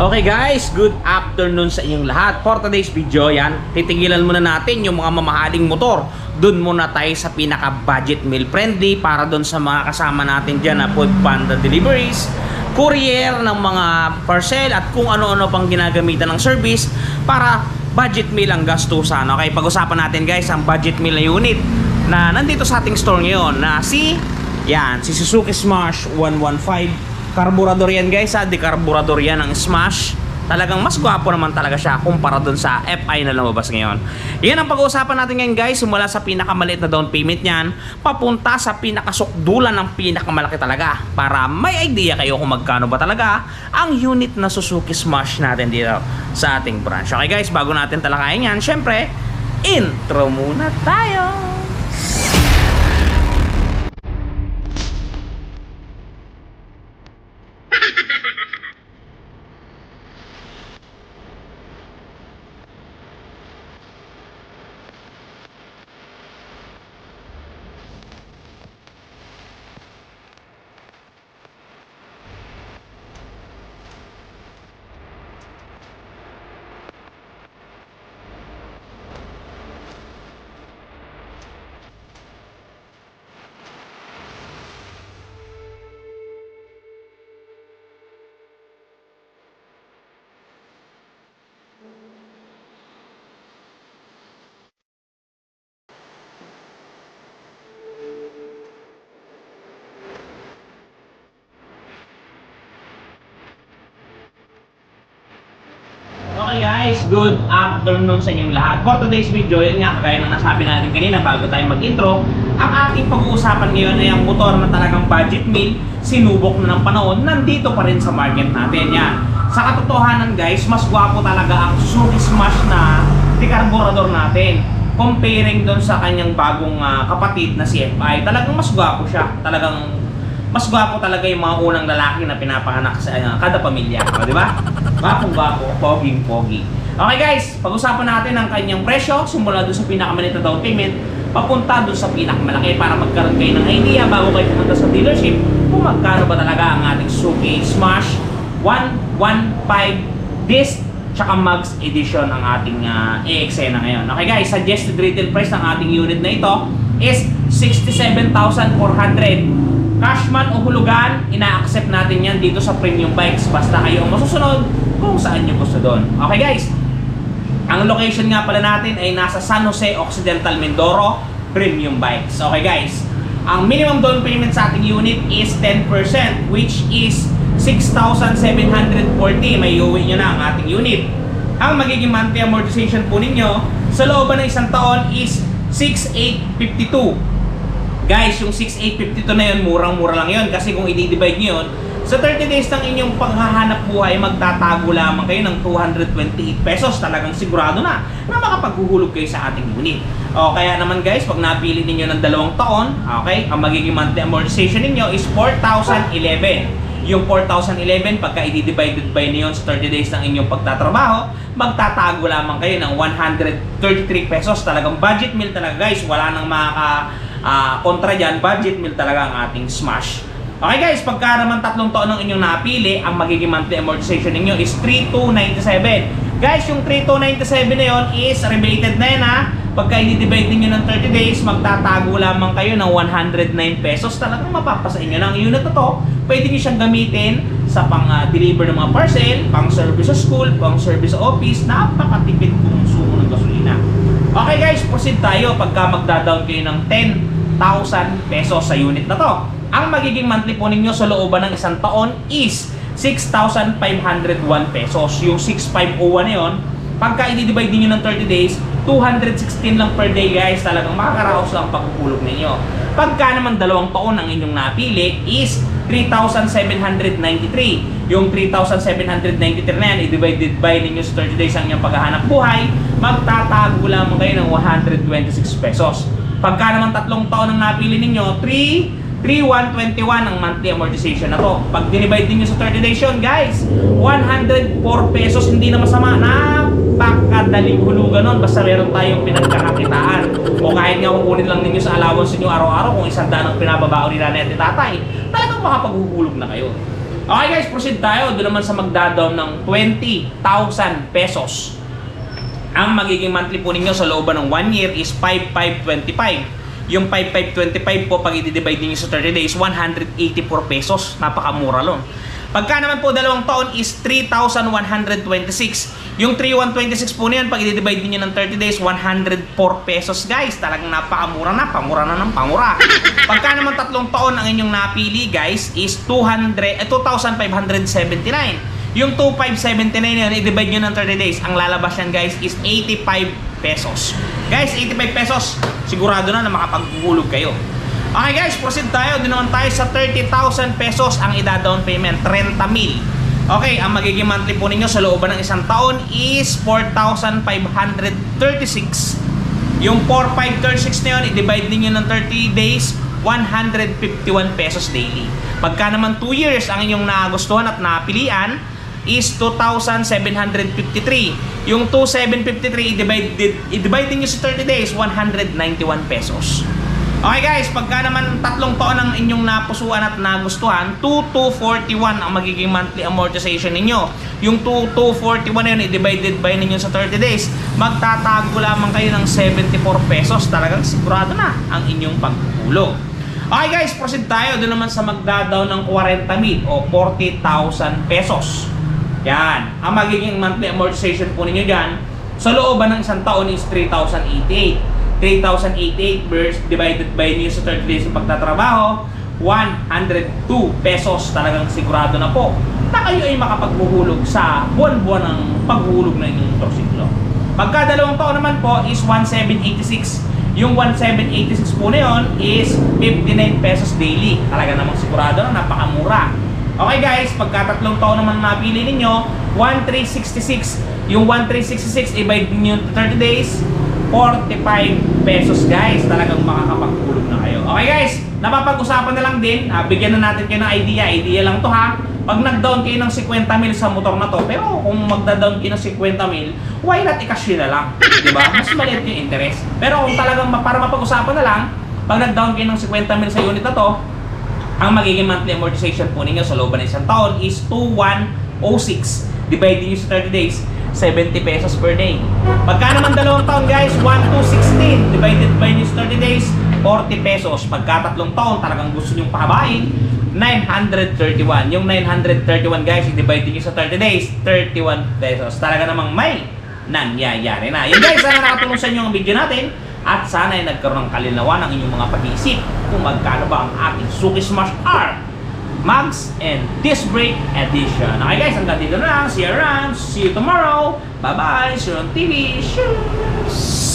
Okay guys, good afternoon sa inyong lahat. For today's video, yan, titigilan muna natin yung mga mamahaling motor. Doon muna tayo sa pinaka-budget meal friendly para doon sa mga kasama natin dyan na Food Panda deliveries, courier ng mga parcel at kung ano-ano pang ginagamitan ng service para budget meal ang gastusan. Okay, pag-usapan natin guys ang budget meal na unit na nandito sa ating store ngayon na si Suzuki Smash 115. Karburador yan guys ha, di karburador yan ang Smash. Talagang mas gwapo naman talaga siya kumpara dun sa FI na lumabas ngayon. Yan ang pag-uusapan natin ngayon guys, simula sa pinakamaliit na down payment niyan papunta sa pinakasukdulan ng pinakamalaki talaga, para may idea kayo kung magkano ba talaga ang unit na Suzuki Smash natin dito sa ating branch. Okay guys, bago natin talakayin yan, syempre intro muna tayo. Okay guys, good afternoon sa inyong lahat. For today's video, yun nga, kagaya ng nasabi natin kanina bago tayo mag-intro, ang ating pag-uusapan ngayon ay ang motor na talagang budget meal, sinubok na ng panahon, nandito pa rin sa market natin. Yan. Sa katotohanan guys, mas gwapo talaga ang Suzuki Smash na dekarburador natin. Comparing doon sa kanyang bagong kapatid na si FI, talagang mas gwapo siya. Talagang mas gwapo talaga yung mga unang lalaki na pinapanganak sa kada pamilya, di ba? Gwapong-gwapo, poging-pogi. Okay guys, pag-usapan natin ang kanyang presyo simula doon sa pinakamaliit na down payment papunta doon sa pinakamalaki para magkaroon kayo ng idea bago kayo pumunta sa dealership kung magkano ba talaga ang ating Suzuki Smash 115 disc tsaka Max Edition ang ating EXE na ngayon. Okay guys, suggested retail price ng ating unit na ito is 67,400. Cashman o hulugan, ina-accept natin yan dito sa Premium Bikes. Basta kayo ang masusunod kung saan nyo gusto doon. Okay guys, ang location nga pala natin ay nasa San Jose Occidental, Mindoro, Premium Bikes. Okay guys, ang minimum down payment sa ating unit is 10%, which is 6,740. May iuwi nyo na ang ating unit. Ang magiging monthly amortization po ninyo sa looban ng isang taon is 6,852. Guys, yung 6,852 na yun, murang-mura lang yun. Kasi kung i-divide nyo yun, sa 30 days ng inyong paghahanap buhay, magtatago lamang kayo ng 228 pesos. Talagang sigurado na makapaghuhulog kayo sa ating unit. O, kaya naman guys, pag napili ninyo ng 2 taon, okay, ang magiging monthly amortization ninyo is 4,011. Yung 4,011, pagka i-divided by niyon sa 30 days ng inyong pagtatrabaho, magtatago lamang kayo ng 133 pesos. Talagang budget meal talaga guys. Wala nang kontra dyan, budget meal talaga ang ating Smash. Okay guys, pagka naman 3 taon ng inyong napili, ang magiging monthly amortization ninyo is 3,297. Guys, yung 3,297 na yun is rebated na yan ha. Pagka i-divide ninyo ng 30 days, magtatago lamang kayo ng 109 pesos. Talagang mapapasa inyo ng unit na to. Pwede nyo siyang gamitin sa pang-deliver ng mga parcel, pang-service sa school, pang-service sa office. Napakatipid konsumo ng gasolina. Okay guys, proceed tayo pagka magda-down kayo ng 10,000 pesos sa unit na to. Ang magiging monthly po ninyo sa looban ng isang taon is 6,501 pesos. Yung 6,501 na yun, pagka i-divide ninyo ng 30 days, 216 lang per day guys. Talagang makakaraos lang pagpupulog ninyo. Pagka naman 2 taon ang inyong napili is 3,793. Yung 3,793 na yan, i-divided by ninyo sa 30 days ang inyong paghahanap buhay, magtatago lamang kayo ng 126 pesos. Pagka naman 3 taon ang napili ninyo, 3,121 ang monthly amortization na to. Pag dinivide ninyo sa 30 days yun, guys, 104 pesos, hindi na masama. Napakadaling hulugan nun. Basta meron tayong pinagkakakitaan. O kahit nga kukunin lang ninyo sa allowance ninyo araw-araw, kung 100 ang pinababao ni nanay at ni tatay, talagang makapaghuhulog na kayo. Okay guys, proceed tayo. Doon naman sa magda-down ng 20,000 pesos. Ang magiging monthly po ninyo sa looban ng 1 year is 5,525. Yung 5,525 po, pag i-divide niyo sa 30 days, 184 pesos. Napakamura lang. Pagka naman po dalawang taon is 3,126. Yung 3,126 po na yan, pag i-divide niyo ng 30 days, 104 pesos guys. Talagang napakamura na, pamura na ng pamura. Pagka naman tatlong taon ang inyong napili guys is 2,579. Yung 2,579 yan, i-divide nyo ng 30 days. Ang lalabas yan guys is 85 pesos. Guys, 85 pesos. Sigurado na makapaghuhulog kayo. Okay guys, proceed tayo. Doon naman tayo sa 30,000 pesos ang ida-down payment. 30,000. Okay, ang magiging monthly po ninyo sa looban ng isang taon is 4,536. Yung 4,536 na yun, i-divide ninyo ng 30 days, 151 pesos daily. Pagka naman 2 years ang inyong nagustuhan at napilian is 2,753. Yung 2,753 i-divide niyo sa 30 days, 191 pesos. Okay guys, pagka naman tatlong taon ang inyong napusuan at nagustuhan, 2,241 ang magiging monthly amortization ninyo. Yung 2,241 na yun, i-divided by ninyo sa 30 days, magtatago lamang kayo ng 74 pesos. Talagang sigurado na ang inyong pagpupulog. Okay guys, proceed tayo. Doon naman sa magda-down ng 40,000 o 40,000 pesos. Yan. Ang magiging monthly amortization po ninyo dyan, sa looban ng isang taon is 3,088. 3,088 divided by niyo sa 30 days ng pagtatrabaho, 102 pesos. Talagang sigurado na po na kayo ay makapaghuhulog sa buwan-buwan ng paghuhulog ng inyong motorsiklo. Pagka dalawang taon naman po is 1,786. Yung 1,786 po na yun is 59 pesos daily. Talaga namang sigurado na napakamura. Okay guys, pagka tatlong taon naman napili ninyo, 1,366. Yung 1,366 i-divide niyo 30 days, 45 pesos guys. Talagang makakapaghulog na kayo. Okay guys, napapag-usapan na lang din, bigyan na natin kayo ng idea lang to ha. Pag nag-down kayo ng 50 mil sa motor na to, pero kung magda-down kayo ng 50 mil, why not i-cash na lang, diba? Mas maliit yung interest. Pero kung talagang para mapag-usapan na lang, pag nag-down kayo ng 50 mil sa unit na to, ang magiging monthly amortization po ninyo sa looban ng isang taon is 2,106. Divide niyo sa 30 days, 70 pesos per day. Pagka naman dalawang taon guys, 1,216 divided by this 30 days, 40 pesos. Pagka tatlong taon, talagang gusto nyong pahabain, 931. Yung 931 guys, i-divide niyo sa 30 days, 31 pesos. Talaga namang may nangyayari na. Yun guys, sana nakatulong sa inyo ang video natin at sana ay nagkaroon ng kalinawan ang inyong mga pag-iisip kung magkano ba ang ating Suzuki Smash R Mags and Disc Brake Edition. Okay guys, hanggang dito na lang. See you around. See you tomorrow. Bye bye. See you on TV. Cheers.